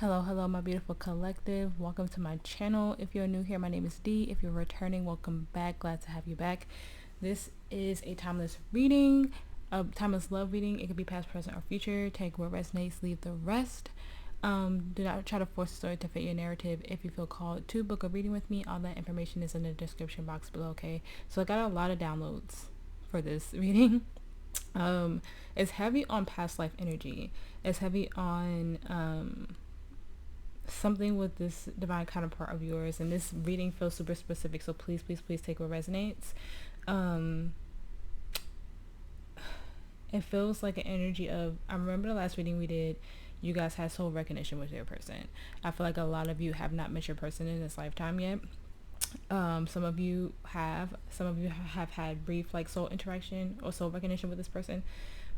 Hello, my beautiful collective. Welcome to my channel. If you're new here, my name is Dee. If you're returning, welcome back. Glad to have you back. This is a timeless reading, a timeless love reading. It could be past, present, or future. Take what resonates, leave the rest. Do not try to force a story to fit your narrative. If you feel called to book a reading with me, all that information is in the description box below, okay? So I got a lot of downloads for this reading. It's heavy on past life energy. It's heavy on something with this divine counterpart of yours, and this reading feels super specific, so please take what resonates. It feels like an energy of, I remember the last reading we did, you guys had soul recognition with your person. I feel like a lot of you have not met your person in this lifetime yet. Some of you have had brief like soul interaction or soul recognition with this person,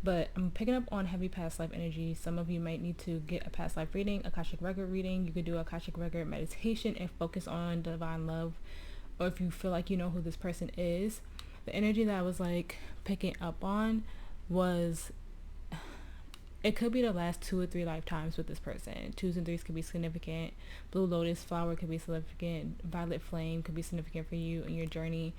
but I'm picking up on heavy past life energy. Some of you might need to get a past life reading, Akashic record reading. You could do Akashic record meditation and focus on divine love, or if you feel like you know who this person is. The energy that I was like picking up on was, it could be the last 2 or 3 lifetimes with this person. 2s and 3s could be significant. Blue lotus flower could be significant. Violet flame could be significant for you in your journey.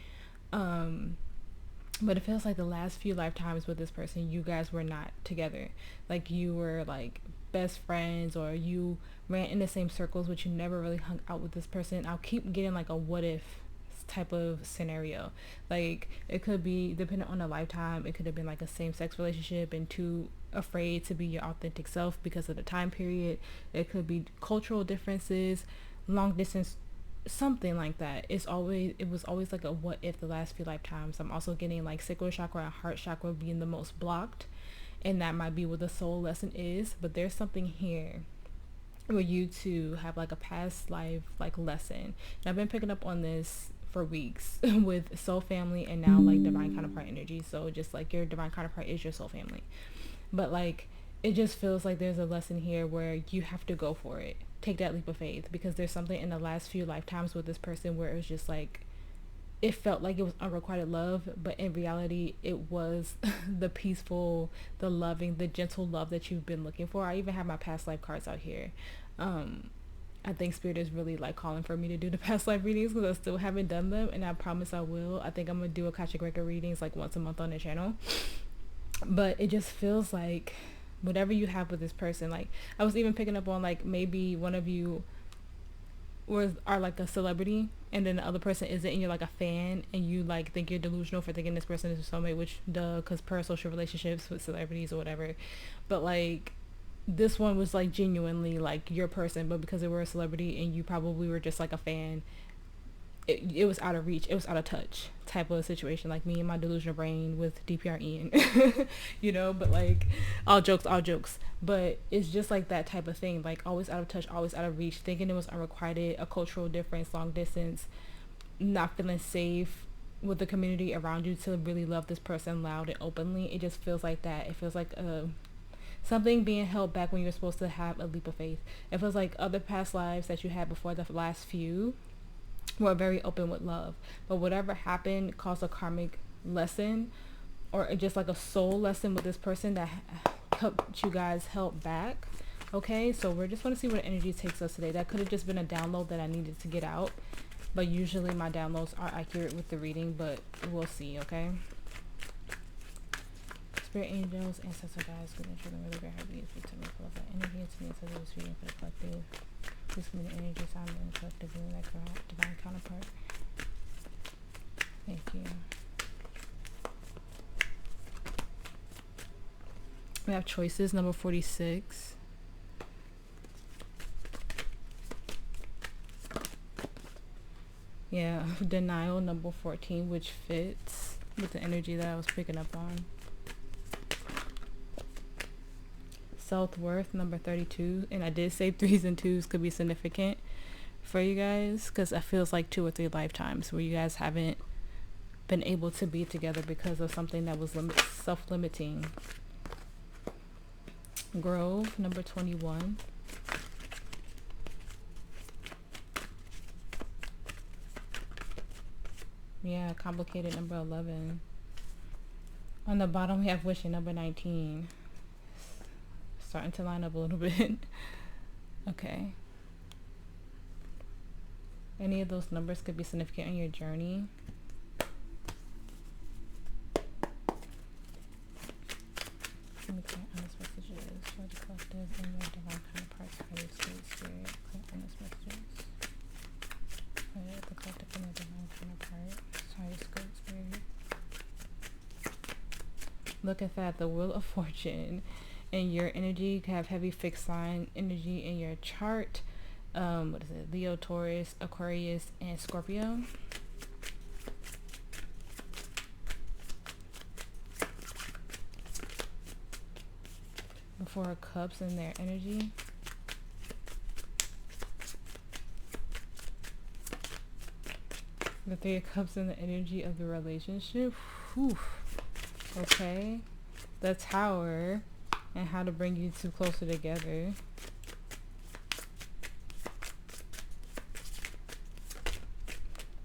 But it feels like the last few lifetimes with this person, you guys were not together. Like you were like best friends, or you ran in the same circles, but you never really hung out with this person. I'll keep getting like a what if type of scenario. Like it could be depending on the lifetime. It could have been like a same-sex relationship and too afraid to be your authentic self because of the time period. It could be cultural differences, long distance, something like that. It was always like a what if the last few lifetimes. I'm also getting like sacral chakra and heart chakra being the most blocked, and that might be what the soul lesson is. But there's something here where you two have like a past life like lesson, and I've been picking up on this for weeks with soul family and now like divine counterpart energy. So just like your divine counterpart is your soul family, but like it just feels like there's a lesson here where you have to go for it. Take that leap of faith, because there's something in the last few lifetimes with this person where it was just like, it felt like it was unrequited love, but in reality it was the peaceful, the loving, the gentle love that you've been looking for. I even have my past life cards out here. I think Spirit is really like calling for me to do the past life readings because I still haven't done them, and I promise I will. I think I'm gonna do Akashic record readings like once a month on the channel. But it just feels like whatever you have with this person, like I was even picking up on like maybe one of you are like a celebrity and then the other person isn't, and you're like a fan and you like think you're delusional for thinking this person is a soulmate, which duh, because parasocial relationships with celebrities or whatever. But like this one was like genuinely like your person, but because they were a celebrity and you probably were just like a fan, it was out of reach, it was out of touch type of situation, like me and my delusional brain with DPRN. But like all jokes, but it's just like that type of thing, like always out of touch, always out of reach, thinking it was unrequited, a cultural difference, long distance, not feeling safe with the community around you to really love this person loud and openly. It just feels like that. It feels like something being held back when you're supposed to have a leap of faith. It feels like other past lives that you had before the last few were very open with love, but whatever happened caused a karmic lesson, or just like a soul lesson with this person that helped you guys held back. Okay, so we're just going to see where the energy takes us today. That could have just been a download that I needed to get out, but usually my downloads are accurate with the reading, but we'll see. Okay, Spirit angels, ancestor guides, good nature, and really very happy to me full of that energy, and to me so this reading for the collective. Please give me the energy sound and collective being like our divine counterpart. Thank you. We have choices, number 46. Yeah, denial, number 14, which fits with the energy that I was picking up on. Self-worth, number 32, and I did say 3s and 2s could be significant for you guys, because it feels like 2 or 3 lifetimes where you guys haven't been able to be together because of something that was self-limiting. Grove, number 21. Yeah, complicated, number 11. On the bottom we have wishing, number 19. Starting to line up a little bit. Okay. Any of those numbers could be significant in your journey. Let me clear honest messages for the collective and your divine counterparts for your spirit. Clear honest messages for the collective and your divine counterparts. Sorry, spirit. Look at that, the Wheel of Fortune. In your energy, you can have heavy fixed sign energy in your chart. What is it? Leo, Taurus, Aquarius, and Scorpio. The Four of Cups in their energy. The Three of Cups in the energy of the relationship. Whew. Okay. The Tower and how to bring you two closer together.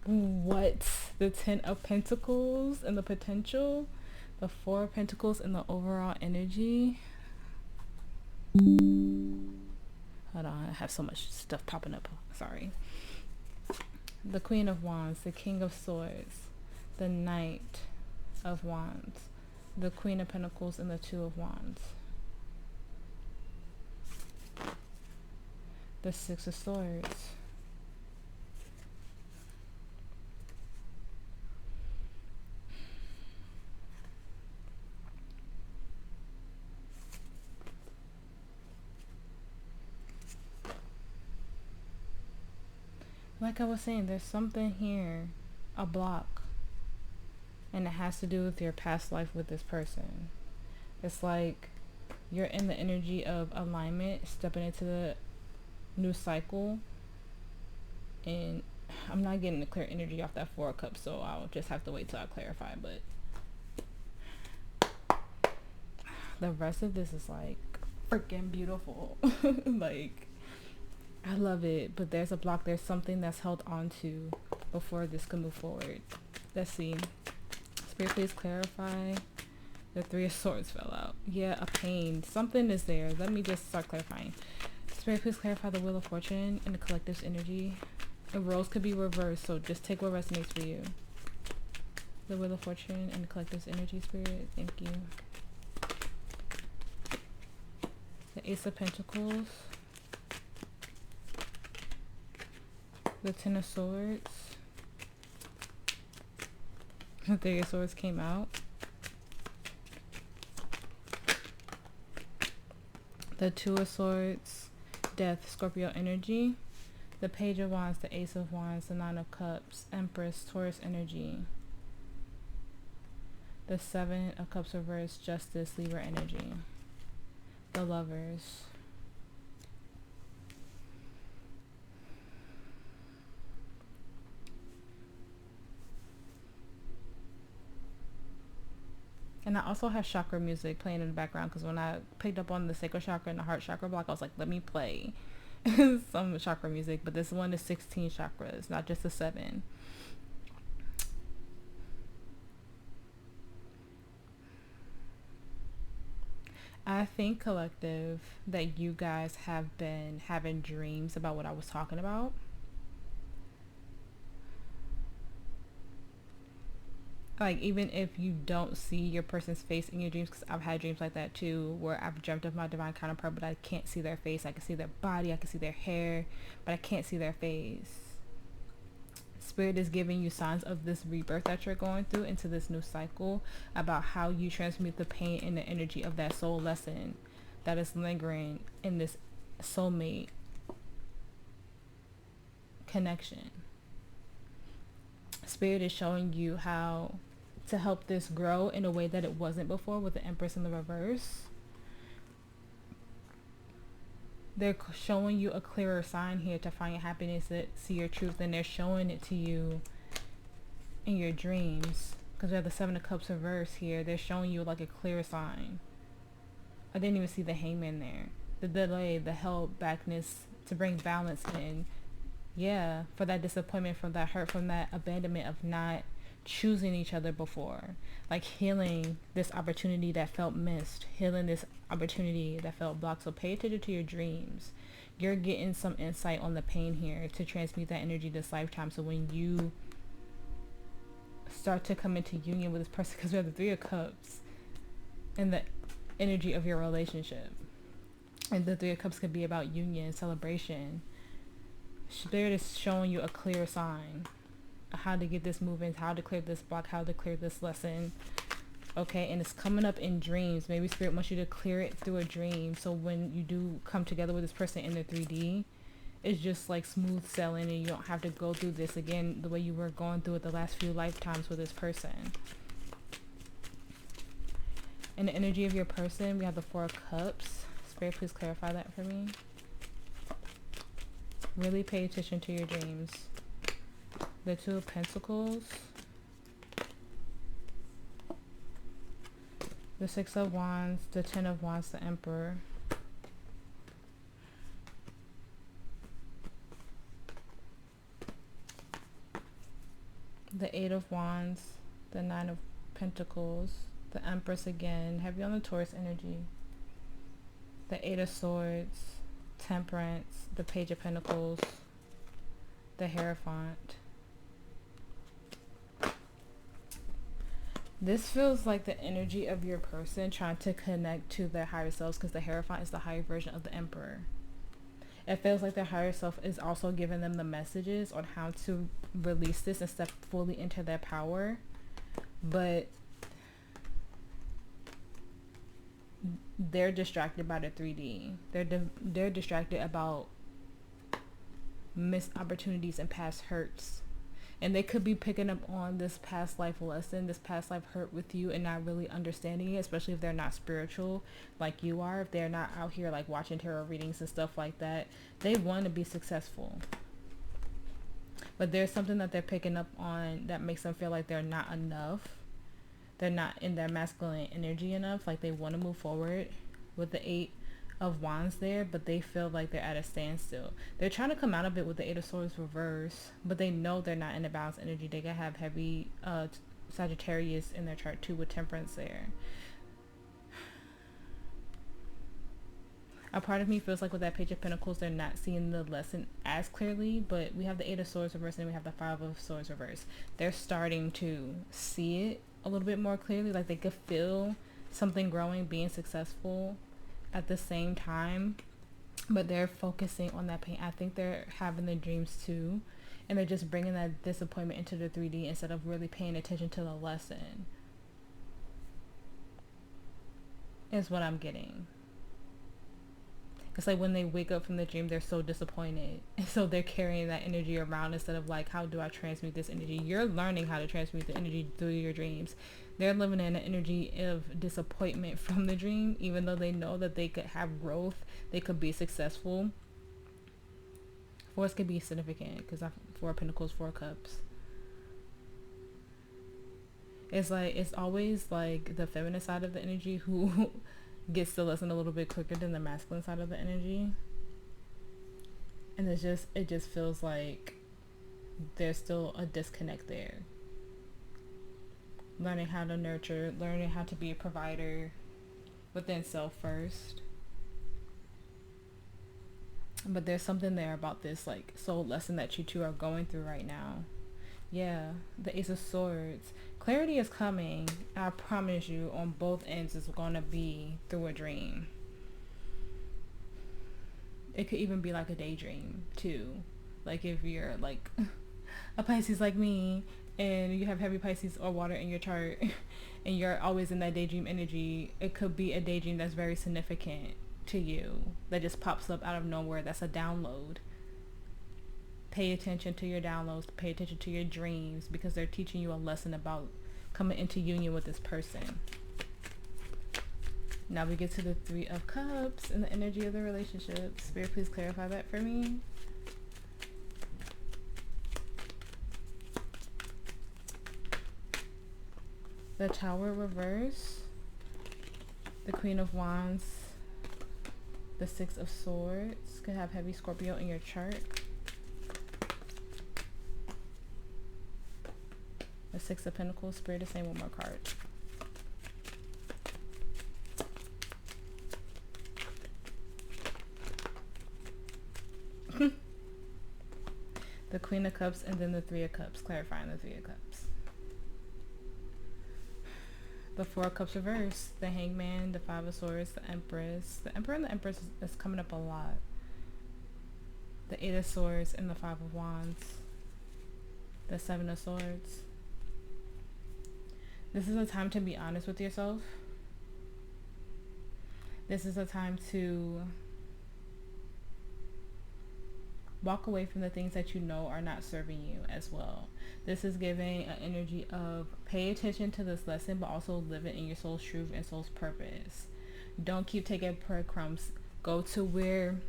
What? The Ten of Pentacles and the potential. The Four of Pentacles and the overall energy. Hold on, I have so much stuff popping up. Sorry. The Queen of Wands, the King of Swords, the Knight of Wands, the Queen of Pentacles, and the Two of Wands. The Six of Swords. Like I was saying, there's something here, a block, and it has to do with your past life with this person. It's like you're in the energy of alignment, stepping into the new cycle, and I'm not getting the clear energy off that Four of Cups, so I'll just have to wait till I clarify. But the rest of this is like freaking beautiful. Like, I love it, but there's a block. There's something that's held on to before this can move forward. Let's see. Spirit, please clarify. The Three of Swords fell out. Yeah, a pain. Something is there. Let me just start clarifying. Spirit, please clarify the Wheel of Fortune and the collective's energy. The roles could be reversed, so just take what resonates for you. The Wheel of Fortune and the collective's energy, Spirit. Thank you. The Ace of Pentacles. The Ten of Swords. The Three of Swords came out. The Two of Swords, Death, Scorpio energy. The Page of Wands, the Ace of Wands, the Nine of Cups, Empress, Taurus energy. The Seven of Cups reversed, Justice, Libra energy. The Lovers. And I also have chakra music playing in the background because when I picked up on the sacral chakra and the heart chakra block, I was like, let me play some chakra music. But this one is 16 chakras, not just the 7. I think, collective, that you guys have been having dreams about what I was talking about. Like, even if you don't see your person's face in your dreams, because I've had dreams like that too, where I've dreamt of my divine counterpart, but I can't see their face. I can see their body, I can see their hair, but I can't see their face. Spirit is giving you signs of this rebirth that you're going through into this new cycle, about how you transmute the pain and the energy of that soul lesson that is lingering in this soulmate connection. Spirit is showing you how to help this grow in a way that it wasn't before, with the Empress in the reverse. They're showing you a clearer sign here to find your happiness, to see your truth, and they're showing it to you in your dreams. Because we have the Seven of Cups reverse here. They're showing you like a clear sign. I didn't even see the Hangman there. The delay, the held backness to bring balance in. Yeah, for that disappointment, from that hurt, from that abandonment of not choosing each other before. Like healing this opportunity that felt missed. Healing this opportunity that felt blocked. So pay attention to your dreams. you're getting some insight on the pain here to transmute that energy this lifetime. So when you start to come into union with this person, because we have the Three of Cups and the energy of your relationship, and the Three of Cups could be about union, celebration. Spirit is showing you a clear sign of how to get this moving, how to clear this block, how to clear this lesson. Okay, and it's coming up in dreams. Maybe Spirit wants you to clear it through a dream. So when you do come together with this person in the 3D, it's just like smooth sailing, and you don't have to go through this again the way you were going through it the last few lifetimes with this person. In the energy of your person, we have the Four of Cups. Spirit, please clarify that for me. Really pay attention to your dreams. The Two of Pentacles. The Six of Wands, the Ten of Wands, the Emperor. The Eight of Wands, the Nine of Pentacles, the Empress again. Heavy on the Taurus energy. The Eight of Swords, Temperance, the Page of Pentacles, the Hierophant. This feels like the energy of your person trying to connect to their higher selves, because the Hierophant is the higher version of the Emperor. It feels like their higher self is also giving them the messages on how to release this and step fully into their power. But they're distracted by the 3D. They're distracted about missed opportunities and past hurts. And they could be picking up on this past life lesson, this past life hurt with you, and not really understanding it, especially if they're not spiritual like you are. If they're not out here like watching tarot readings and stuff like that, they want to be successful. But there's something that they're picking up on that makes them feel like they're not enough. They're not in their masculine energy enough. Like they want to move forward with the Eight of Wands there, but they feel like they're at a standstill. They're trying to come out of it with the Eight of Swords reverse, but they know they're not in a balanced energy. They could have heavy Sagittarius in their chart too, with Temperance there. A part of me feels like with that Page of Pentacles, they're not seeing the lesson as clearly, but we have the Eight of Swords reverse and we have the Five of Swords reverse. They're starting to see it a little bit more clearly, like they could feel something growing, being successful at the same time, but they're focusing on that pain. I think they're having the dreams too, and they're just bringing that disappointment into the 3D instead of really paying attention to the lesson, is what I'm getting. It's like when they wake up from the dream, they're so disappointed, and so they're carrying that energy around instead of like, how do I transmute this energy? You're learning how to transmute the energy through your dreams. They're living in an energy of disappointment from the dream, even though they know that they could have growth, they could be successful. Fours could be significant because I have Four of Pentacles, Four of Cups. It's like, it's always like the feminine side of the energy who gets the lesson a little bit quicker than the masculine side of the energy. And it just feels like there's still a disconnect there. Learning how to nurture, learning how to be a provider within self first. But there's something there about this like soul lesson that you two are going through right now. Yeah, the Ace of Swords. Clarity is coming. I promise you, on both ends, it's going to be through a dream. It could even be like a daydream too. Like if you're like a Pisces like me, and you have heavy Pisces or water in your chart, and you're always in that daydream energy, it could be a daydream that's very significant to you, that just pops up out of nowhere. That's a download. Pay attention to your downloads, pay attention to your dreams, because they're teaching you a lesson about coming into union with this person. Now we get to the Three of Cups and the energy of the relationship. Spirit, please clarify that for me. The Tower reverse, the Queen of Wands, the Six of Swords. Could have heavy Scorpio in your chart. The Six of Pentacles. Spirit is saying one more card. The Queen of Cups and then the Three of Cups, clarifying the Three of Cups. The Four of Cups reverse, the Hangman, the Five of Swords, the Empress. The Emperor and the Empress is coming up a lot. The Eight of Swords and the Five of Wands. The Seven of Swords. This is a time to be honest with yourself. This is a time to walk away from the things that you know are not serving you as well. This is giving an energy of pay attention to this lesson, but also live it in your soul's truth and soul's purpose. Don't keep taking breadcrumbs. Go to where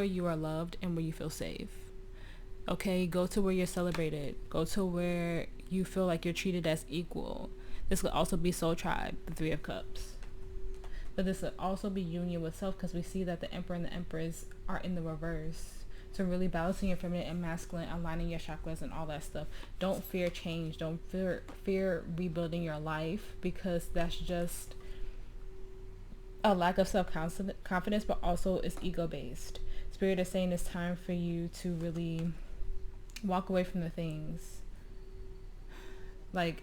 you are loved and where you feel safe. Okay, go to where you're celebrated. Go to where you feel like you're treated as equal. This could also be soul tribe, the Three of Cups. But this could also be union with self, because we see that the Emperor and the Empress are in the reverse. So really balancing your feminine and masculine, aligning your chakras and all that stuff. Don't fear change. Don't fear rebuilding your life, because that's just a lack of self-confidence, but also it's ego-based. Spirit is saying it's time for you to really walk away from the things, like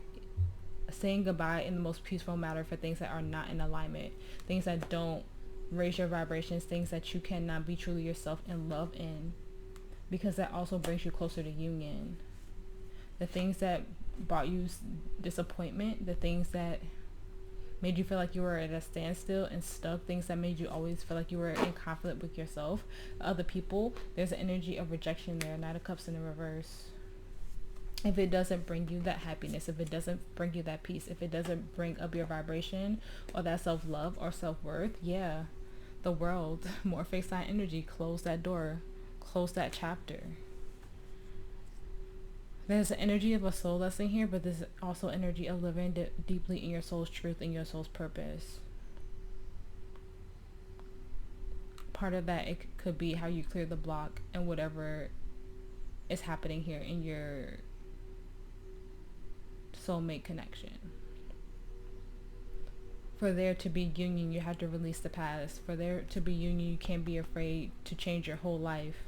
saying goodbye in the most peaceful manner for things that are not in alignment, things that don't raise your vibrations, things that you cannot be truly yourself and love in, because that also brings you closer to union. The things that brought you disappointment, the things that made you feel like you were at a standstill and stuck, things that made you always feel like you were in conflict with yourself, other people, there's an energy of rejection there. Knight of Cups in the reverse. If it doesn't bring you that happiness, if it doesn't bring you that peace, if it doesn't bring up your vibration or that self-love or self-worth, yeah, the world, more fixed sign energy, close that door, close that chapter. There's an energy of a soul lesson here, but there's also energy of living deeply in your soul's truth and your soul's purpose. Part of that, it could be how you clear the block and whatever is happening here in your soulmate connection. For there to be union, you have to release the past. For there to be union, you can't be afraid to change your whole life.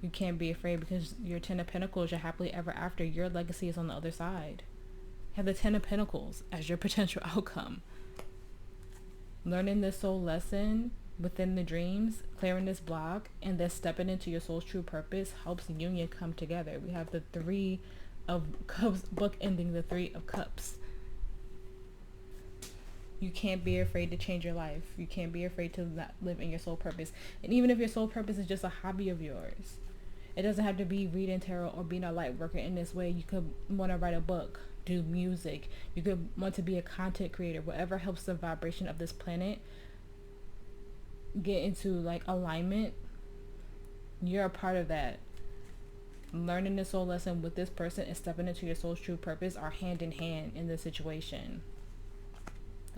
You can't be afraid, because your Ten of Pentacles, your happily ever after, your legacy is on the other side. You have the Ten of Pentacles as your potential outcome. Learning this soul lesson within the dreams, clearing this block, and then stepping into your soul's true purpose helps union come together. We have the Three of Cups book ending the Three of Cups. You can't be afraid to change your life. You can't be afraid to not live in your soul purpose. And even if your soul purpose is just a hobby of yours, it doesn't have to be reading tarot or being a light worker in this way. You could want to write a book, do music. You could want to be a content creator. Whatever helps the vibration of this planet get into like alignment, you're a part of that. Learning the soul lesson with this person and stepping into your soul's true purpose are hand in hand in this situation.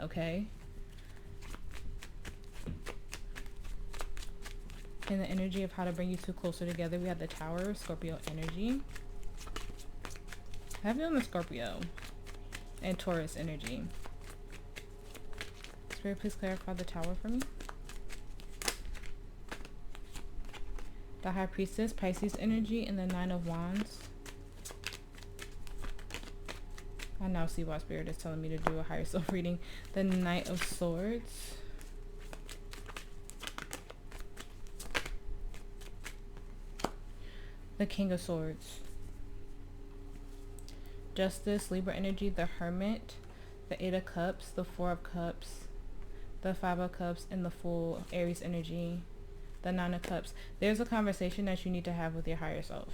Okay? In the energy of how to bring you two closer together, we have the Tower, Scorpio energy. I have you on the Scorpio and Taurus energy. Spirit, please clarify the Tower for me. The High Priestess, Pisces energy, and the Nine of Wands. I now see why Spirit is telling me to do a higher self reading. The Knight of Swords. The King of Swords. Justice, Libra energy, the Hermit, the Eight of Cups, the Four of Cups, the Five of Cups, and the Fool, Aries energy, the Nine of Cups. There's a conversation that you need to have with your higher self.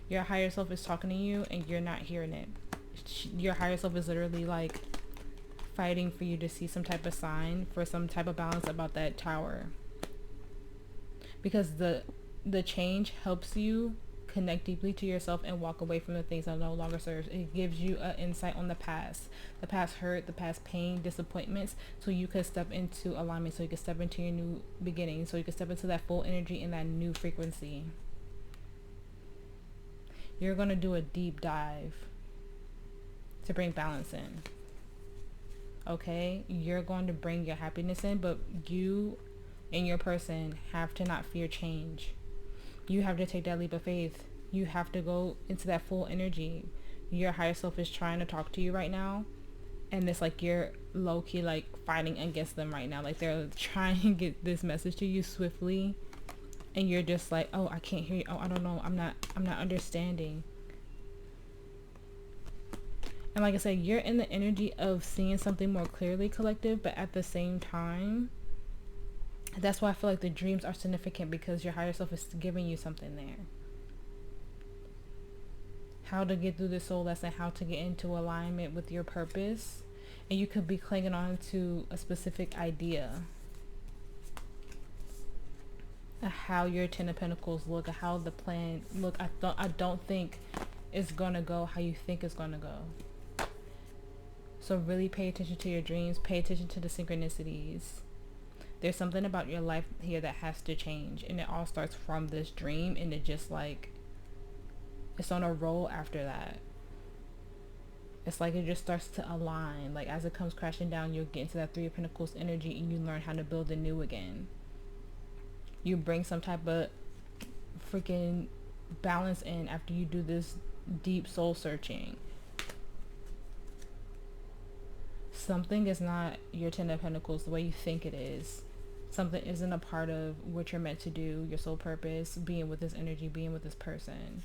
Your higher self is talking to you and you're not hearing it. Your higher self is literally like fighting for you to see some type of sign, for some type of balance about that Tower. Because the change helps you connect deeply to yourself and walk away from the things that no longer serves. It gives you an insight on the past hurt, the past pain, disappointments, so you can step into alignment, so you can step into your new beginning, so you can step into that full energy and that new frequency. You're going to do a deep dive to bring balance in. Okay? You're going to bring your happiness in, but you and your person have to not fear change. You have to take that leap of faith. You have to go into that full energy. Your higher self is trying to talk to you right now, and it's like you're low-key like fighting against them right now. Like they're trying to get this message to you swiftly, and you're just like, oh, I can't hear you. Oh, I don't know. I'm not understanding. And like I said, you're in the energy of seeing something more clearly, collective, but at the same time, that's why I feel like the dreams are significant, because your higher self is giving you something there. How to get through this soul lesson, how to get into alignment with your purpose. And you could be clinging on to a specific idea of how your Ten of Pentacles look, or how the plan look. I don't think it's gonna go how you think it's gonna go. So really pay attention to your dreams, pay attention to the synchronicities. There's something about your life here that has to change, and it all starts from this dream, and it just like, it's on a roll after that. It's like it just starts to align. Like as it comes crashing down, you'll get into that Three of Pentacles energy, and you learn how to build anew again. You bring some type of freaking balance in after you do this deep soul searching. Something is not your Ten of Pentacles the way you think it is. Something isn't a part of what you're meant to do, your soul purpose, being with this energy, being with this person.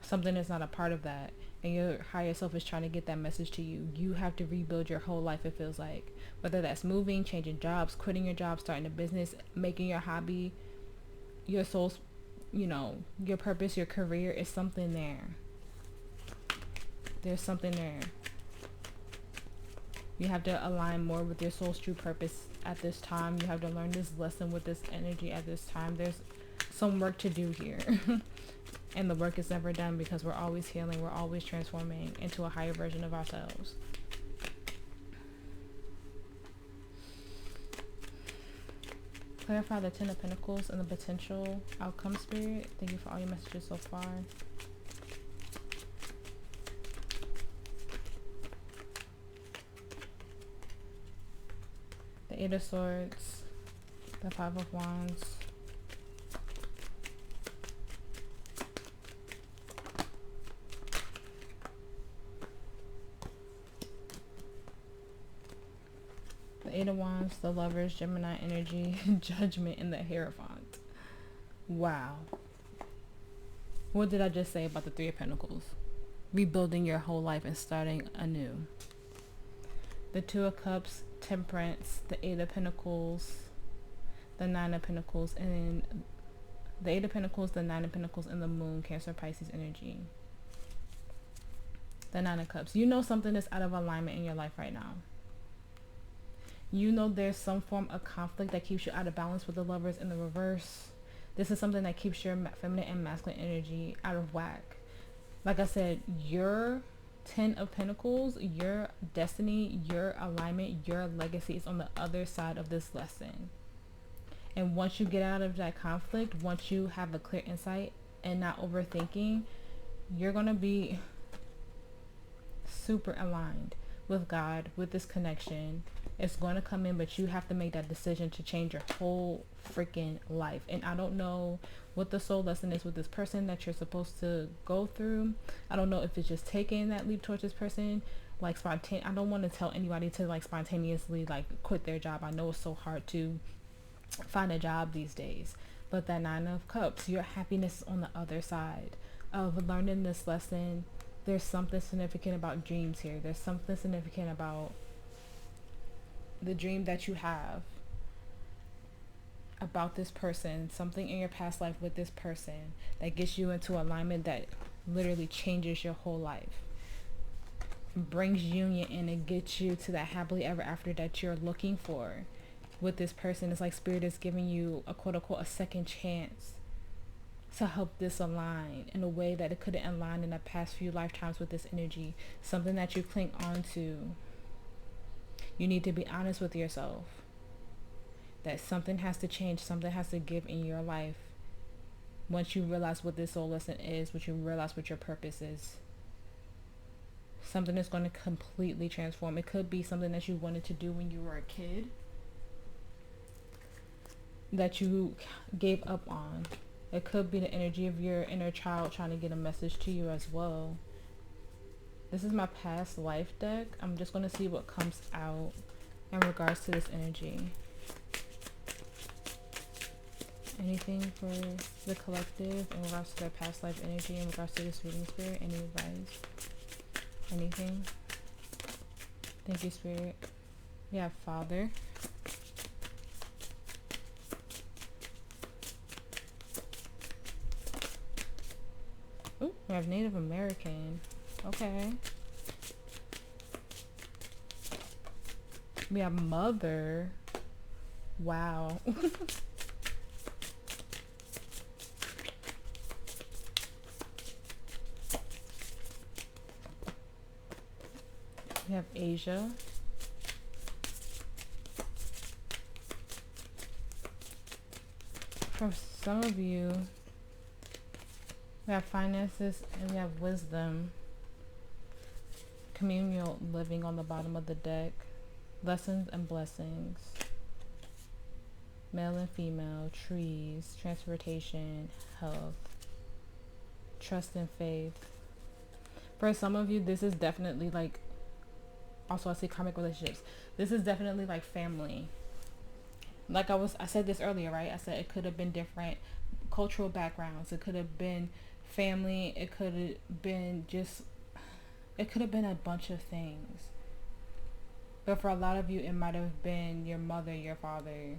Something is not a part of that, and your higher self is trying to get that message to you. You have to rebuild your whole life, it feels like. Whether that's moving, changing jobs, quitting your job, starting a business, making your hobby, your soul's, your purpose, your career, is something there. There's something there. You have to align more with your soul's true purpose at this time. You have to learn this lesson with this energy at this time. There's some work to do here. And the work is never done, because we're always healing. We're always transforming into a higher version of ourselves. Clarify the Ten of Pentacles and the potential outcome, Spirit. Thank you for all your messages so far. The Eight of Swords, the Five of Wands, the Eight of Wands, the Lovers, Gemini energy, Judgment, and the Hierophant. Wow. What did I just say about the Three of Pentacles? Rebuilding your whole life and starting anew. The Two of Cups, Temperance, the Eight of Pentacles, the Nine of Pentacles, and the Eight of Pentacles, the Nine of Pentacles, and the Moon, Cancer, Pisces energy. The Nine of Cups. You know something is out of alignment in your life right now. You know there's some form of conflict that keeps you out of balance with the Lovers in the reverse. This is something that keeps your feminine and masculine energy out of whack. Like I said, your Ten of Pentacles, your destiny, your alignment, your legacy is on the other side of this lesson. And once you get out of that conflict, once you have a clear insight and not overthinking, you're going to be super aligned with God, with this connection. It's going to come in, but you have to make that decision to change your whole freaking life. And I don't know what the soul lesson is with this person that you're supposed to go through. I don't know if it's just taking that leap towards this person, like spontaneous. I don't want to tell anybody to like spontaneously like quit their job. I know it's so hard to find a job these days, but that Nine of Cups, your happiness is on the other side of learning this lesson. There's something significant about dreams here. There's something significant about the dream that you have about this person, something in your past life with this person that gets you into alignment, that literally changes your whole life, brings union in, and gets you to that happily ever after that you're looking for with this person. It's like Spirit is giving you a quote unquote a second chance to help this align in a way that it couldn't align in the past few lifetimes with this energy. Something that you cling on to. You need to be honest with yourself that something has to change, something has to give in your life. Once you realize what this soul lesson is, once you realize what your purpose is, something is going to completely transform. It could be something that you wanted to do when you were a kid. that you gave up on. It could be the energy of your inner child trying to get a message to you as well. This is my past life deck. I'm just going to see what comes out in regards to this energy. Anything for the collective in regards to their past life energy, in regards to this reading, Spirit? Any advice? Anything? Thank you, Spirit. We have Father. Ooh, we have Native American. Okay. We have Mother. Wow. We have Asia. For some of you, we have finances and we have wisdom. Communal living on the bottom of the deck. Lessons and blessings. Male and female. Trees. Transportation. Health. Trust and faith. For some of you, this is definitely like, also I see karmic relationships. This is definitely like family. Like I said this earlier, right? I said it could have been different cultural backgrounds. It could have been family. It could have been a bunch of things. But for a lot of you, it might have been your mother, your father,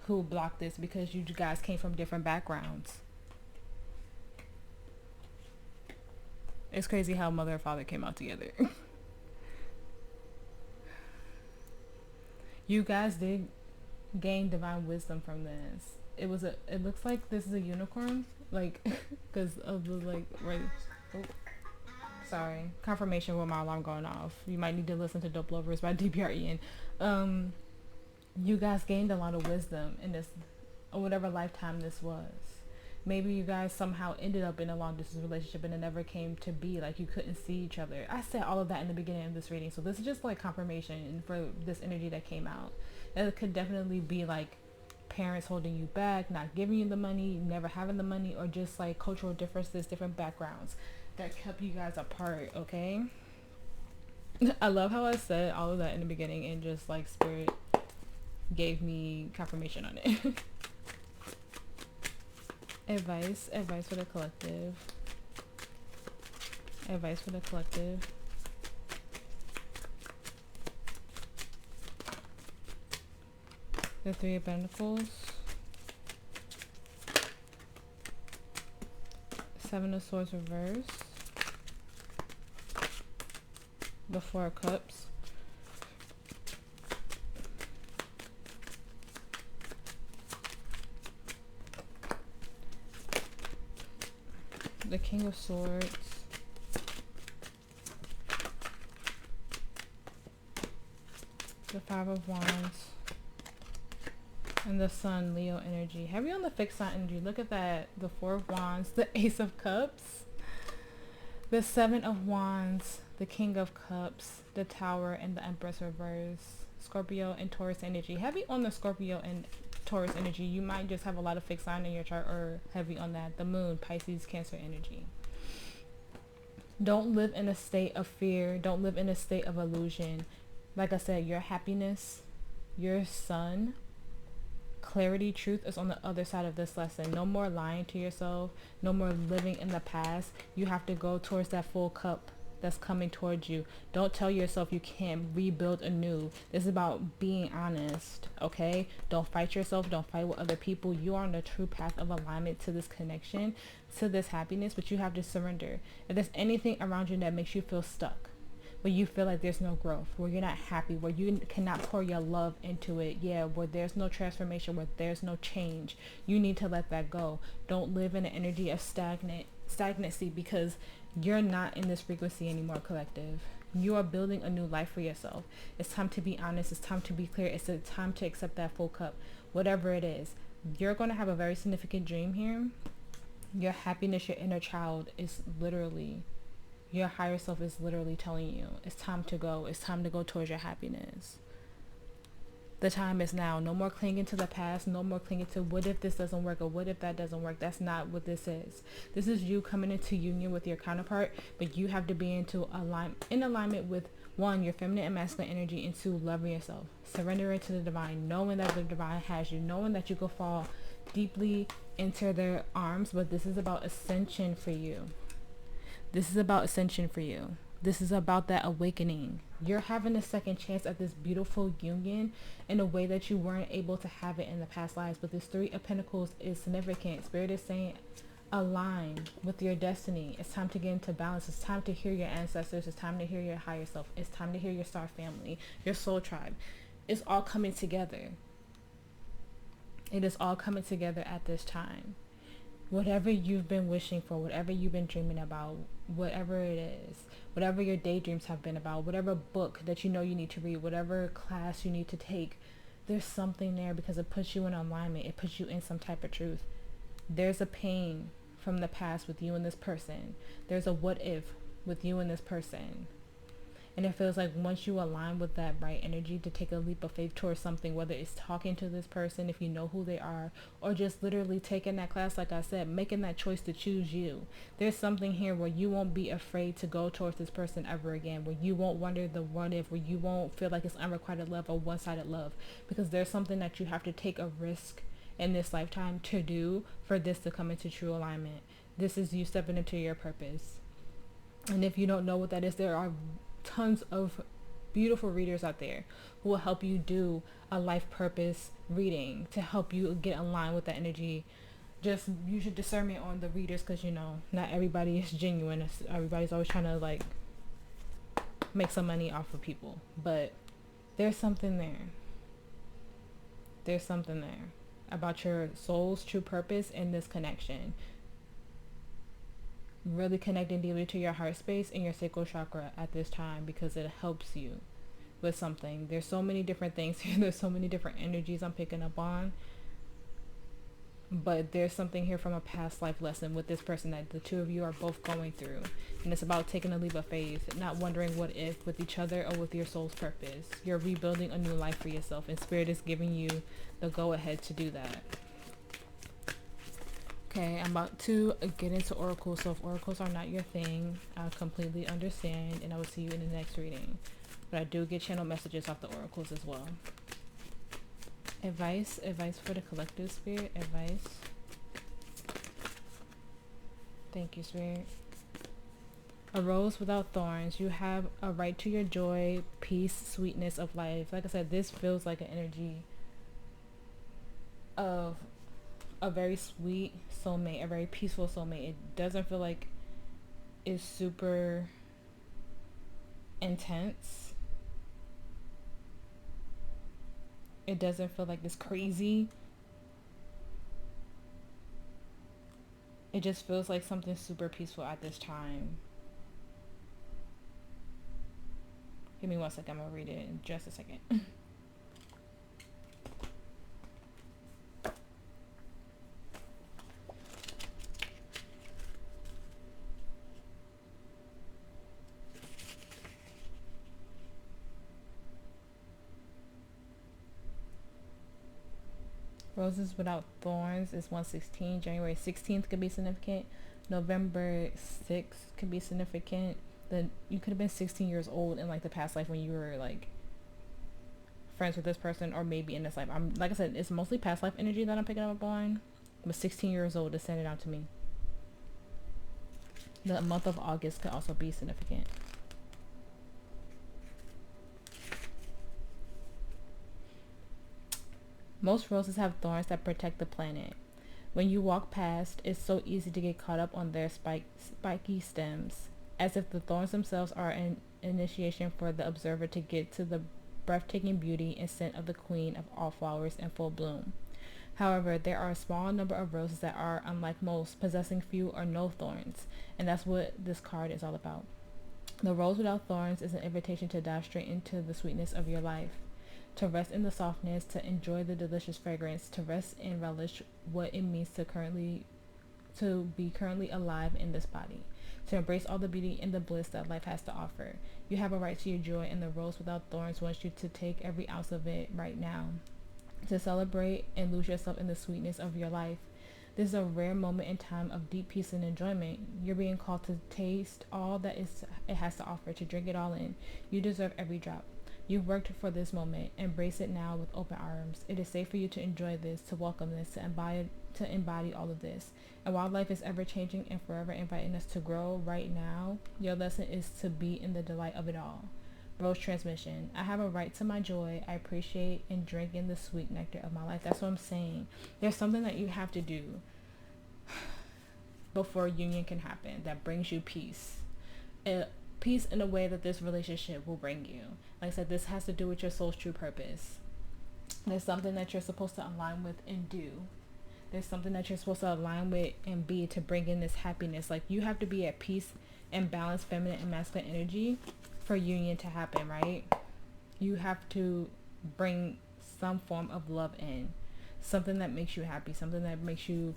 who blocked this because you guys came from different backgrounds. It's crazy how mother and father came out together. You guys did gain divine wisdom from this. It looks like this is a unicorn, like, because of the, like, right. Oh, sorry. Confirmation with my alarm going off. You might need to listen to Dope Lovers by DPREN. You guys gained a lot of wisdom in this, or whatever lifetime this was. Maybe you guys somehow ended up in a long distance relationship and it never came to be, like you couldn't see each other. I said all of that in the beginning of this reading, so this is just like confirmation for this energy that came out. It could definitely be like parents holding you back, not giving you the money, never having the money, or just like cultural differences, different backgrounds that kept you guys apart, okay? I love how I said all of that in the beginning and just like Spirit gave me confirmation on it. Advice for the collective. Advice for the collective. The Three of Pentacles. Seven of Swords reverse. The Four of Cups. The King of Swords. The Five of Wands. And the Sun, Leo energy. Heavy on the fixed sign energy. Look at that. The Four of Wands. The Ace of Cups. The Seven of Wands. The King of Cups. The Tower. And the Empress reverse. Scorpio and Taurus energy. Heavy on the Scorpio and Taurus energy. You might just have a lot of fixed sign in your chart, or heavy on that. The Moon, Pisces, Cancer energy. Don't live in a state of fear. Don't live in a state of illusion. Like I said, your happiness, your sun, clarity, truth is on the other side of this lesson. No more lying to yourself. No more living in the past. You have to go towards that full cup that's coming towards you. Don't tell yourself you can't rebuild anew. This is about being honest, okay? Don't fight yourself. Don't fight with other people. You are on the true path of alignment to this connection, to this happiness, but you have to surrender. If there's anything around you that makes you feel stuck, where you feel like there's no growth, where you're not happy, where you cannot pour your love into it, where there's no transformation, where there's no change, you need to let that go. Don't live in an energy of stagnancy, because you're not in this frequency anymore, collective. You are building a new life for yourself. It's time to be honest. It's time to be clear. It's a time to accept that full cup, whatever it is. You're going to have a very significant dream here. Your happiness, your inner child is literally, your higher self is literally telling you it's time to go. It's time to go towards your happiness. The time is now. No more clinging to the past. No more clinging to what if this doesn't work or what if that doesn't work. That's not what this is. This is you coming into union with your counterpart, but you have to be in alignment with, one, your feminine and masculine energy, and two, loving yourself. Surrendering to the divine, knowing that the divine has you, knowing that you can fall deeply into their arms, but this is about ascension for you. This is about ascension for you. This is about that awakening. You're having a second chance at this beautiful union in a way that you weren't able to have it in the past lives. But this Three of Pentacles is significant. Spirit is saying align with your destiny. It's time to get into balance. It's time to hear your ancestors. It's time to hear your higher self. It's time to hear your star family, your soul tribe. It's all coming together. It is all coming together at this time. Whatever you've been wishing for, whatever you've been dreaming about, whatever it is, whatever your daydreams have been about, whatever book that you know you need to read, whatever class you need to take, there's something there because it puts you in alignment. It puts you in some type of truth. There's a pain from the past with you and this person. There's a what if with you and this person. And it feels like once you align with that right energy to take a leap of faith towards something, whether it's talking to this person, if you know who they are, or just literally taking that class, like I said, making that choice to choose you. There's something here where you won't be afraid to go towards this person ever again, where you won't wonder the what if, where you won't feel like it's unrequited love or one-sided love, because there's something that you have to take a risk in this lifetime to do for this to come into true alignment. This is you stepping into your purpose. And if you don't know what that is, there are tons of beautiful readers out there who will help you do a life purpose reading to help you get aligned with that energy. Just use your discernment on the readers, because you know not everybody is genuine. Everybody's always trying to like make some money off of people, but there's something there. There's something there about your soul's true purpose in this connection. Really connecting deeply to your heart space and your sacral chakra at this time, because it helps you with something. There's so many different things here. There's so many different energies I'm picking up on, but there's something here from a past life lesson with this person that the two of you are both going through, and it's about taking a leap of faith, not wondering what if with each other or with your soul's purpose. You're rebuilding a new life for yourself, and Spirit is giving you the go ahead to do that. Okay, I'm about to get into oracles. So if oracles are not your thing, I completely understand, and I will see you in the next reading. But I do get channel messages off the oracles as well. Advice for the collective, Spirit. Advice. Thank you, Spirit. A rose without thorns. You have a right to your joy, peace, sweetness of life. Like I said, this feels like an energy of a very sweet soulmate, a very peaceful soulmate. It doesn't feel like it's super intense. It doesn't feel like it's crazy. It just feels like something super peaceful at this time. Give me 1 second, I'm gonna read it in just a second. Roses without thorns is 116. January 16th could be significant. November 6th could be significant. Then you could have been 16 years old in like the past life when you were like friends with this person, or maybe in this life. I'm like I said, it's mostly past life energy that I'm picking up on. But 16 years old is sending out to me. The month of August could also be significant. Most roses have thorns that protect the planet. When you walk past, it's so easy to get caught up on their spiky stems, as if the thorns themselves are an initiation for the observer to get to the breathtaking beauty and scent of the queen of all flowers in full bloom. However, there are a small number of roses that are, unlike most, possessing few or no thorns, and that's what this card is all about. The rose without thorns is an invitation to dive straight into the sweetness of your life, to rest in the softness, to enjoy the delicious fragrance, to rest and relish what it means to be currently alive in this body. to embrace all the beauty and the bliss that life has to offer. You have a right to your joy, and the rose without thorns wants you to take every ounce of it right now, to celebrate and lose yourself in the sweetness of your life. This is a rare moment in time of deep peace and enjoyment. You're being called to taste all that it has to offer, to drink it all in. You deserve every drop. You've worked for this moment. Embrace it now with open arms. It is safe for you to enjoy this, to welcome this, to embody all of this. And while life is ever changing and forever inviting us to grow, right now, your lesson is to be in the delight of it all. Rose transmission. I have a right to my joy. I appreciate and drink in the sweet nectar of my life. That's what I'm saying. There's something that you have to do before union can happen that brings you peace. Peace in a way that this relationship will bring you. Like I said, this has to do with your soul's true purpose. There's something that you're supposed to align with and do. There's something that you're supposed to align with and be to bring in this happiness. Like, you have to be at peace and balance feminine and masculine energy for union to happen, right? You have to bring some form of love in. Something that makes you happy. Something that makes you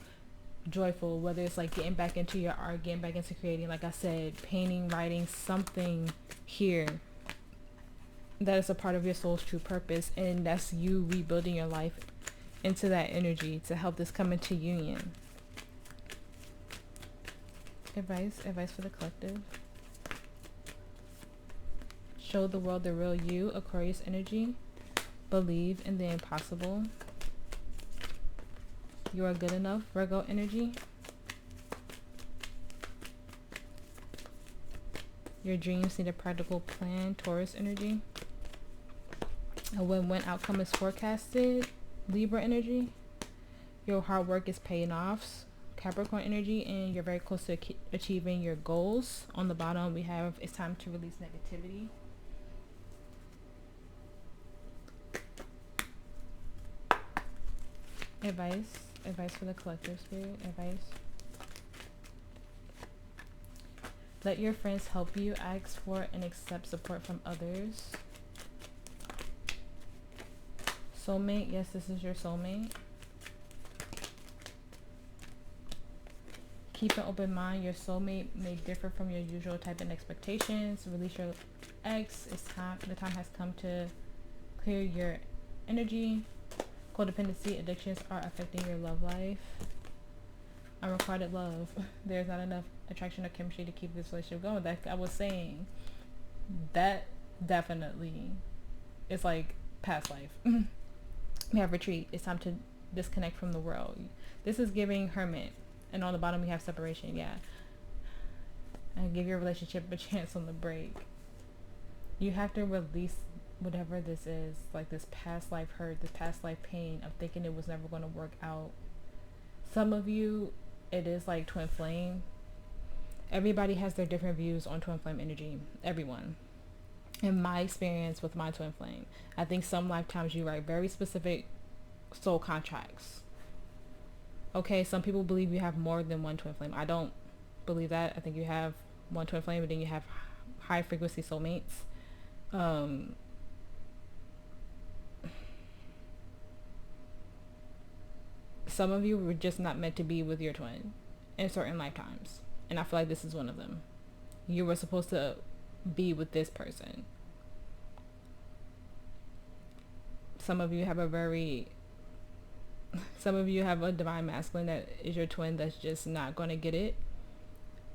joyful, whether it's like getting back into your art, getting back into creating, like I said, painting, writing, something here that is a part of your soul's true purpose, and that's you rebuilding your life into that energy to help this come into union. Advice for the collective. Show the world the real you, Aquarius energy. Believe in the impossible. You are good enough, Virgo energy. Your dreams need a practical plan, Taurus energy. A win-win outcome is forecasted, Libra energy. Your hard work is paying off, Capricorn energy, and you're very close to achieving your goals. On the bottom we have, it's time to release negativity. Advice for the collective, spirit. Advice. Let your friends help you. Ask for and accept support from others. Soulmate. Yes, this is your soulmate. Keep an open mind. Your soulmate may differ from your usual type and expectations. Release your ex. It's time. The time has come to clear your energy. Codependency, addictions are affecting your love life. Unrequited love. There's not enough attraction or chemistry to keep this relationship going. That I was saying, that definitely is like past life. We have retreat. It's time to disconnect from the world. This is giving hermit. And on the bottom we have separation. Yeah. And give your relationship a chance on the break. You have to release whatever this is, like this past life hurt, this past life pain of thinking it was never going to work out. Some of you, it is like twin flame. Everybody has their different views on twin flame energy. Everyone. In my experience with my twin flame, I think some lifetimes you write very specific soul contracts. Okay, some people believe you have more than one twin flame. I don't believe that. I think you have one twin flame, but then you have high frequency soulmates. Some of you were just not meant to be with your twin in certain lifetimes. And I feel like this is one of them. You were supposed to be with this person. Some of you have a divine masculine that is your twin that's just not going to get it.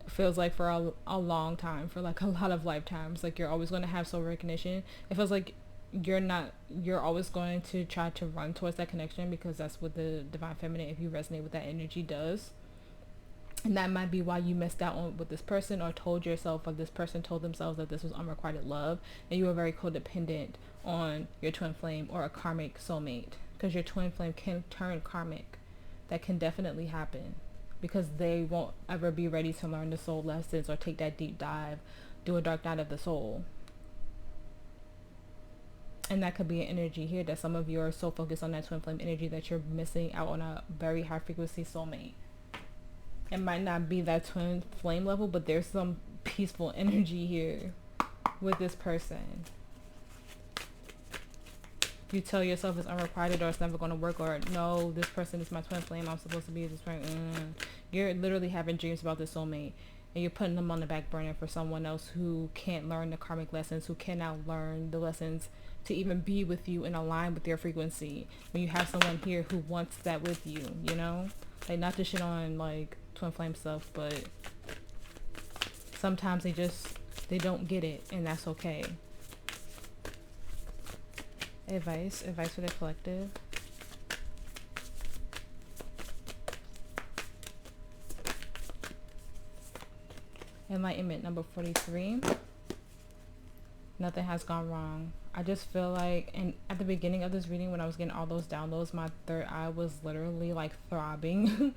Feels like for a long time, for like a lot of lifetimes, like you're always going to have soul recognition. It feels like you're always going to try to run towards that connection, because that's what the divine feminine, if you resonate with that energy, does. And that might be why you missed out on with this person, or told yourself, or this person told themselves that this was unrequited love, and you were very codependent on your twin flame or a karmic soulmate, because your twin flame can turn karmic. That can definitely happen, because they won't ever be ready to learn the soul lessons or take that deep dive, do a dark night of the soul. And that could be an energy here that some of you are so focused on that twin flame energy that you're missing out on a very high frequency soulmate. It might not be that twin flame level, but there's some peaceful energy here with this person. You tell yourself it's unrequited, or it's never going to work, or no, this person is my twin flame, I'm supposed to be with this person. You're literally having dreams about this soulmate. and you're putting them on the back burner for someone else who can't learn the karmic lessons, who cannot learn the lessons to even be with you and align with your frequency, when you have someone here who wants that with you, you know? Like, not to shit on like twin flame stuff, but sometimes they don't get it, and that's okay. Advice for the collective. Enlightenment number 43. Nothing has gone wrong. I just feel like, and at the beginning of this reading, when I was getting all those downloads, my third eye was literally like throbbing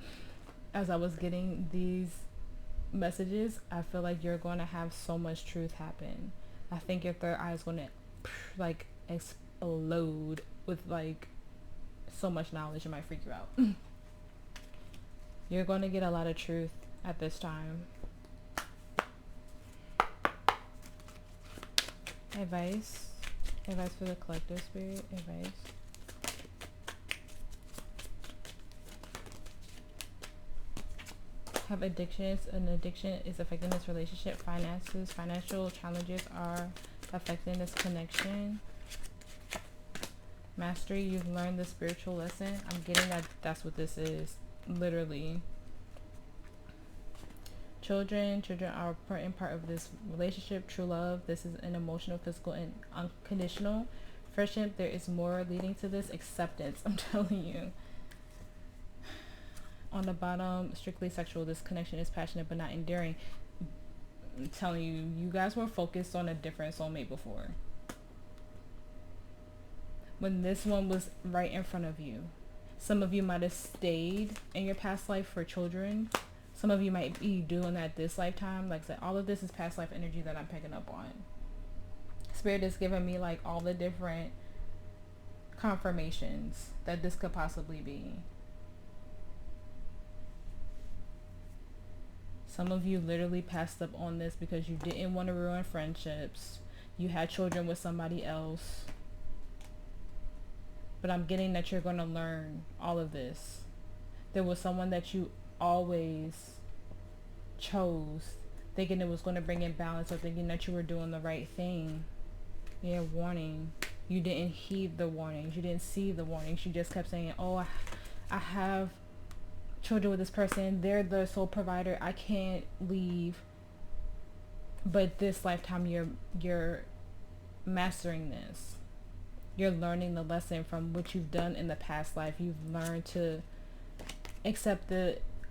as I was getting these messages. I feel like you're going to have so much truth happen. I think your third eye is going to like explode with like so much knowledge. It might freak you out. You're going to get a lot of truth at this time. Advice for the collective, spirit. Advice. Have addictions. An addiction is affecting this relationship. Finances, financial challenges are affecting this connection. Mastery, you've learned the spiritual lesson. I'm getting that that's what this is, literally. Children are an important part of this relationship. True love, this is an emotional, physical, and unconditional friendship. There is more leading to this. Acceptance, I'm telling you. On the bottom, strictly sexual, this connection is passionate but not enduring. I'm telling you, you guys were focused on a different soulmate before, when this one was right in front of you. Some of you might have stayed in your past life for children. Some of you might be doing that this lifetime. Like I said, all of this is past life energy that I'm picking up on. Spirit is giving me like all the different confirmations that this could possibly be. Some of you literally passed up on this because you didn't want to ruin friendships. You had children with somebody else. But I'm getting that you're going to learn all of this. There was someone that you always chose, thinking it was going to bring in balance, or thinking that you were doing the right thing. Yeah, warning. You didn't heed the warnings. You didn't see the warnings. You just kept saying, oh, I have children with this person. They're the sole provider. I can't leave. But this lifetime, you're mastering this. You're learning the lesson from what you've done in the past life. You've learned to accept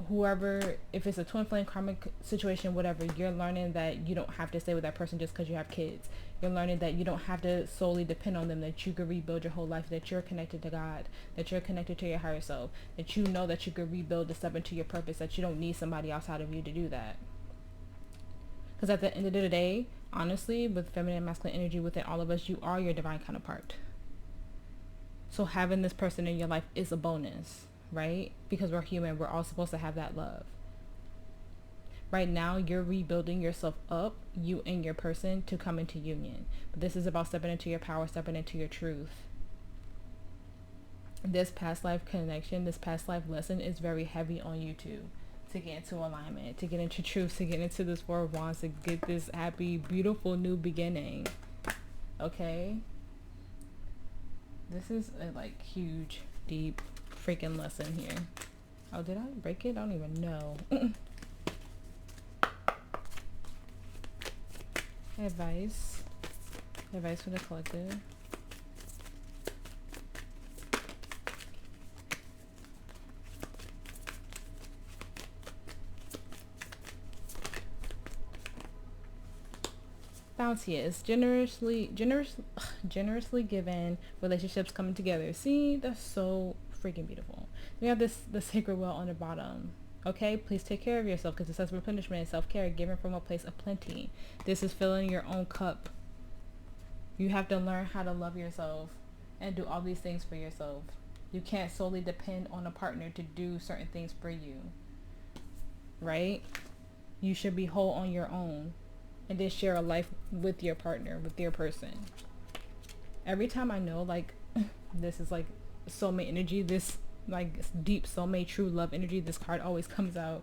whoever, if it's a twin flame karmic situation, whatever, you're learning that you don't have to stay with that person just because you have kids. You're learning that you don't have to solely depend on them, that you could rebuild your whole life, that you're connected to God, that you're connected to your higher self, that you know that you could rebuild to step into your purpose, that you don't need somebody outside of you to do that. Because at the end of the day, honestly, with feminine and masculine energy within all of us, you are your divine counterpart. So having this person in your life is a bonus, right? Because we're human, we're all supposed to have that love. Right now, you're rebuilding yourself up, you and your person, to come into union. But this is about stepping into your power, stepping into your truth. This past life connection, this past life lesson is very heavy on you too. To get into alignment, to get into truth, to get into this Four of Wands, to get this happy, beautiful new beginning. Okay? This is a like huge, deep freaking lesson here. Oh, did I break it? I don't even know. Advice for the collective. Bounteous, generously given, relationships coming together. See, that's so freaking beautiful. We have the sacred well on the bottom. Okay, please take care of yourself, because it says replenishment and self-care, given from a place of plenty. This is filling your own cup. You have to learn how to love yourself and do all these things for yourself. You can't solely depend on a partner to do certain things for you, right? You should be whole on your own, and then share a life with your partner, with your person. Every time I know, like, this is like soulmate energy, this like deep soulmate true love energy, this card always comes out.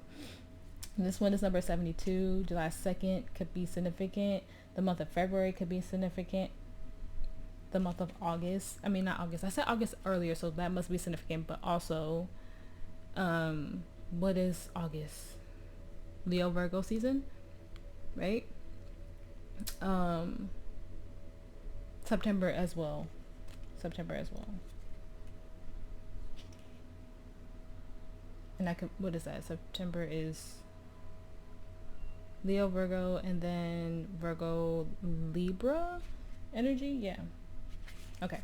This one is number 72. July 2nd could be significant. The month of February could be significant. The month of August, I mean not August, I said August earlier, so that must be significant. But also, what is August? Leo Virgo season, right? September as well. And I could, what is that? September is Leo, Virgo, and then Virgo, Libra energy. Yeah. Okay.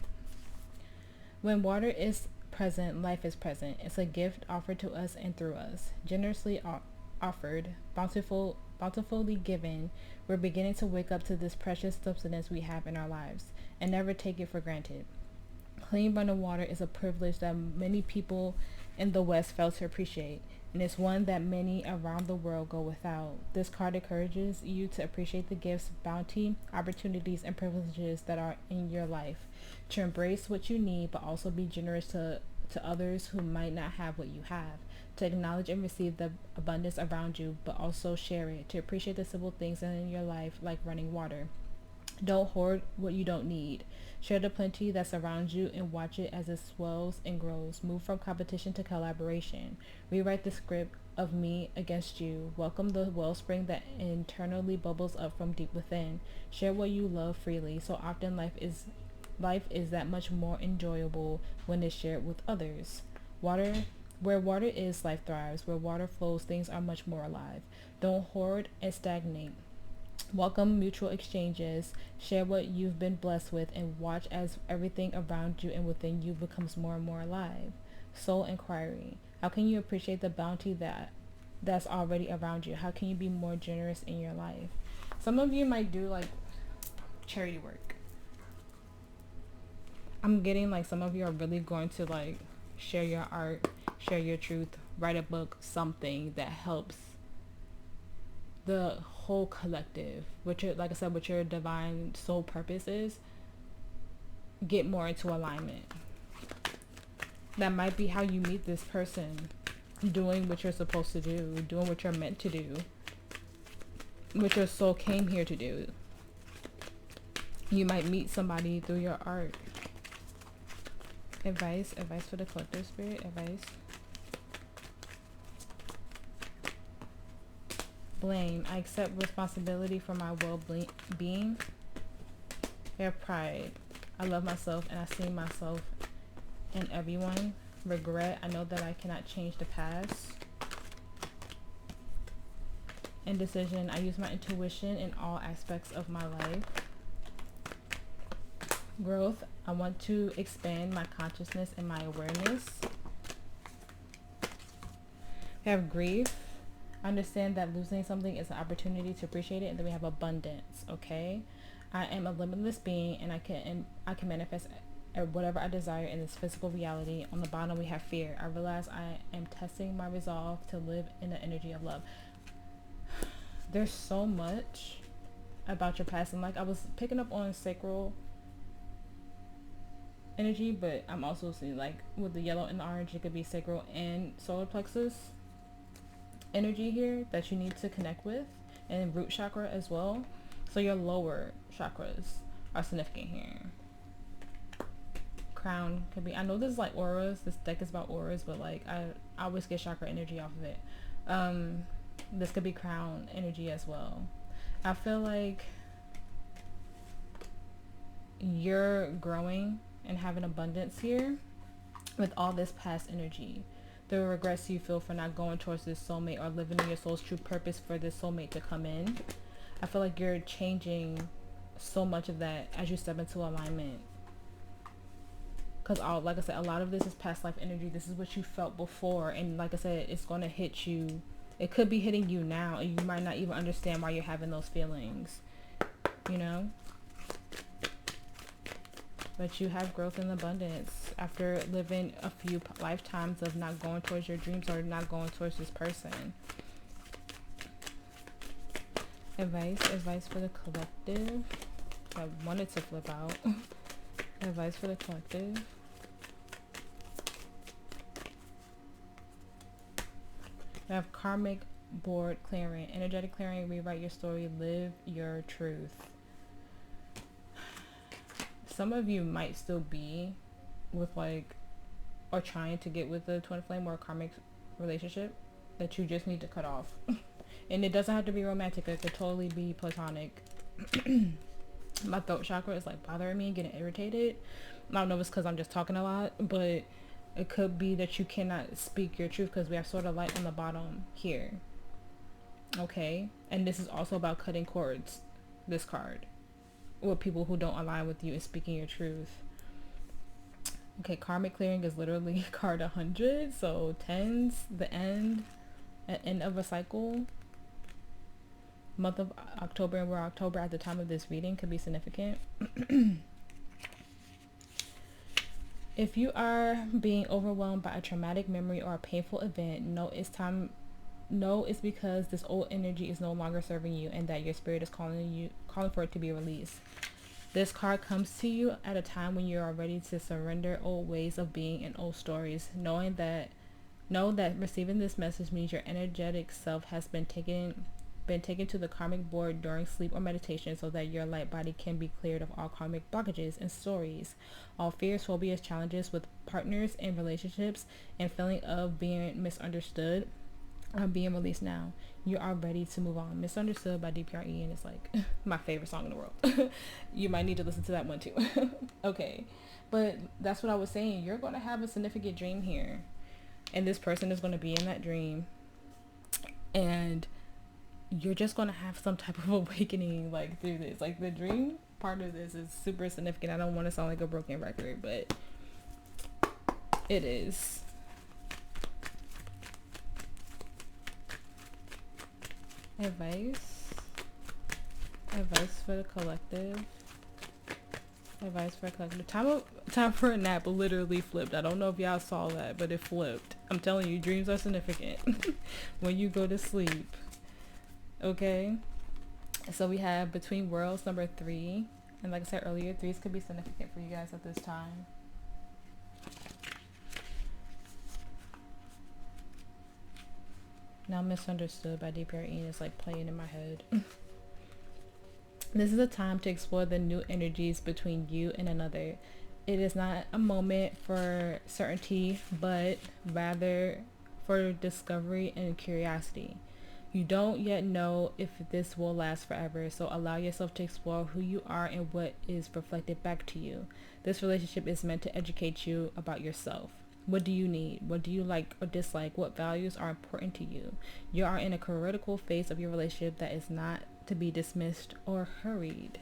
When water is present, life is present. It's a gift offered to us and through us. Generously offered, bountifully given, we're beginning to wake up to this precious substance we have in our lives and never take it for granted. Clean running water is a privilege that many people in the West fail to appreciate, and it's one that many around the world go without. This card encourages you to appreciate the gifts, bounty, opportunities, and privileges that are in your life, to embrace what you need, but also be generous to others who might not have what you have, to acknowledge and receive the abundance around you, but also share it, to appreciate the simple things in your life like running water. Don't hoard what you don't need. Share the plenty that surrounds you and watch it as it swells and grows. Move from competition to collaboration. Rewrite the script of me against you. Welcome the wellspring that internally bubbles up from deep within. Share what you love freely. So often life is that much more enjoyable when it's shared with others. Where water is, life thrives. Where water flows, things are much more alive. Don't hoard and stagnate. Welcome mutual exchanges. Share what you've been blessed with and watch as everything around you and within you becomes more and more alive. Soul inquiry. How can you appreciate the bounty that's already around you? How can you be more generous in your life? Some of you might do like charity work. I'm getting like some of you are really going to like share your art, share your truth, write a book, something that helps the whole collective, which like I said, what your divine soul purpose is, get more into alignment. That might be how you meet this person, doing what you're supposed to do, doing what you're meant to do, what your soul came here to do. You might meet somebody through your art. Advice for the collective spirit, advice. Blame. I accept responsibility for my well-being. I have pride. I love myself and I see myself in everyone. Regret. I know that I cannot change the past. Indecision. I use my intuition in all aspects of my life. Growth. I want to expand my consciousness and my awareness. We have grief. I understand that losing something is an opportunity to appreciate it. And then we have abundance. Okay, I am a limitless being and I can manifest whatever I desire in this physical reality. On the bottom we have fear. I realize I am testing my resolve to live in the energy of love. There's so much about your past, and like I was picking up on sacral energy, but I'm also seeing like with the yellow and the orange, it could be sacral and solar plexus energy here that you need to connect with, and root chakra as well. So your lower chakras are significant here. Crown could be, I know this is like auras, this deck is about auras, but like I always get chakra energy off of it. This could be crown energy as well. I feel like you're growing and having abundance here with all this past energy. The regrets you feel for not going towards this soulmate or living in your soul's true purpose for this soulmate to come in. I feel like you're changing so much of that as you step into alignment. Because like I said, a lot of this is past life energy. This is what you felt before. And like I said, it's going to hit you. It could be hitting you now. And you might not even understand why you're having those feelings. You know? But you have growth and abundance after living a few lifetimes of not going towards your dreams or not going towards this person. Advice for the collective. I wanted to flip out. Advice for the collective. We have karmic board clearing. Energetic clearing, rewrite your story, live your truth. Some of you might still be with like, or trying to get with a twin flame or a karmic relationship that you just need to cut off. And it doesn't have to be romantic. It could totally be platonic. My throat chakra is like bothering me, getting irritated. I don't know if it's because I'm just talking a lot, but it could be that you cannot speak your truth because we have sort of light on the bottom here. Okay? And this is also about cutting cords, this card, with people who don't align with you and speaking your truth. Okay, karmic clearing is literally card 100. So 10s, the end of a cycle. Month of October, and we're October at the time of this reading, could be significant. If you are being overwhelmed by a traumatic memory or a painful event, know it's because this old energy is no longer serving you and that your spirit is calling for it to be released. This card comes to you at a time when you are ready to surrender old ways of being and old stories. Know that receiving this message means your energetic self has been taken to the karmic board during sleep or meditation so that your light body can be cleared of all karmic blockages and stories. All fears, phobias, challenges with partners and relationships, and feeling of being misunderstood are being released now. You are ready to move on. Misunderstood by DPRE, and it's like my favorite song in the world. You might need to listen to that one too. Okay, but that's what I was saying. You're going to have a significant dream here, and this person is going to be in that dream, and you're just going to have some type of awakening like through this. Like the dream part of this is super significant. I don't want to sound like a broken record, but it is. Advice for the collective. Time for a nap literally flipped. I don't know if y'all saw that, but it flipped. I'm telling you, dreams are significant when you go to sleep. Okay, so we have Between Worlds number 3, and like I said earlier, 3s could be significant for you guys at this time. Now Misunderstood by DPRE is like playing in my head. This is a time to explore the new energies between you and another. It is not a moment for certainty, but rather for discovery and curiosity. You don't yet know if this will last forever, so allow yourself to explore who you are and what is reflected back to you. This relationship is meant to educate you about yourself. What do you need? What do you like or dislike? What values are important to you? You are in a critical phase of your relationship that is not to be dismissed or hurried.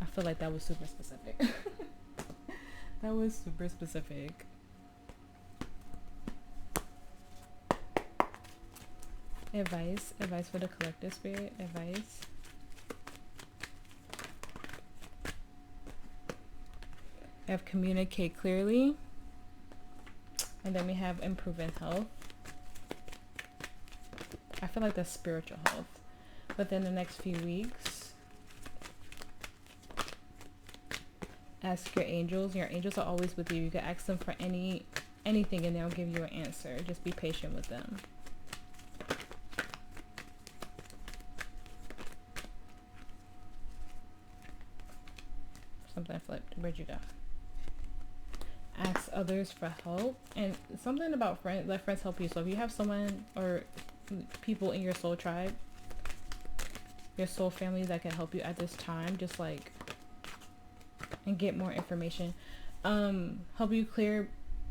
I feel like that was super specific. That was super specific. Advice for the collective spirit. Advice. We have communicate clearly. And then we have improving health. I feel like that's spiritual health. Within the next few weeks, ask your angels. Your angels are always with you. You can ask them for anything and they'll give you an answer. Just be patient with them. Something flipped. Where'd you go? Ask others for help, and something about friends. Let friends help you. So if you have someone or people in your soul tribe, your soul family that can help you at this time, just like, and get more information, help you clear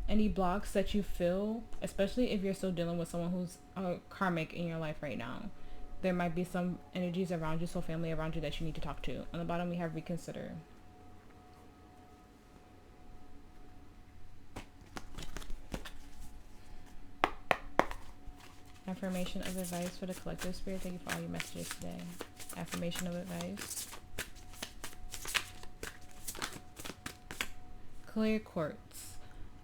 any blocks that you feel, especially if you're still dealing with someone who's karmic in your life right now. There might be some energies around you, soul family around you, that you need to talk to. On the bottom we have reconsider. Affirmation of advice for the collective spirit. Thank you for all your messages today. Affirmation of advice. Clear quartz.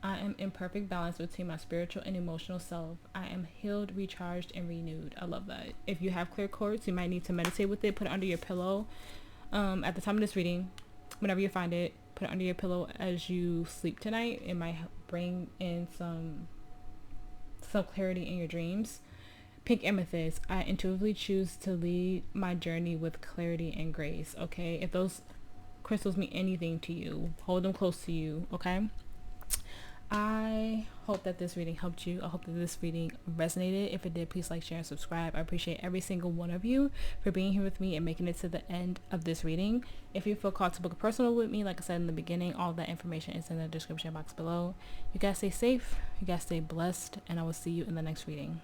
I am in perfect balance between my spiritual and emotional self. I am healed, recharged, and renewed. I love that. If you have clear quartz, you might need to meditate with it. Put it under your pillow. At the time of this reading, whenever you find it, put it under your pillow as you sleep tonight. It might bring in some clarity in your dreams. Pink amethyst, I intuitively choose to lead my journey with clarity and grace. Okay, if those crystals mean anything to you, hold them close to you. Okay, I hope that this reading helped you. I hope that this reading resonated. If it did, please like, share, and subscribe. I appreciate every single one of you for being here with me and making it to the end of this reading. If you feel called to book a personal with me, like I said in the beginning, all that information is in the description box below. You guys stay safe, you guys stay blessed, and I will see you in the next reading.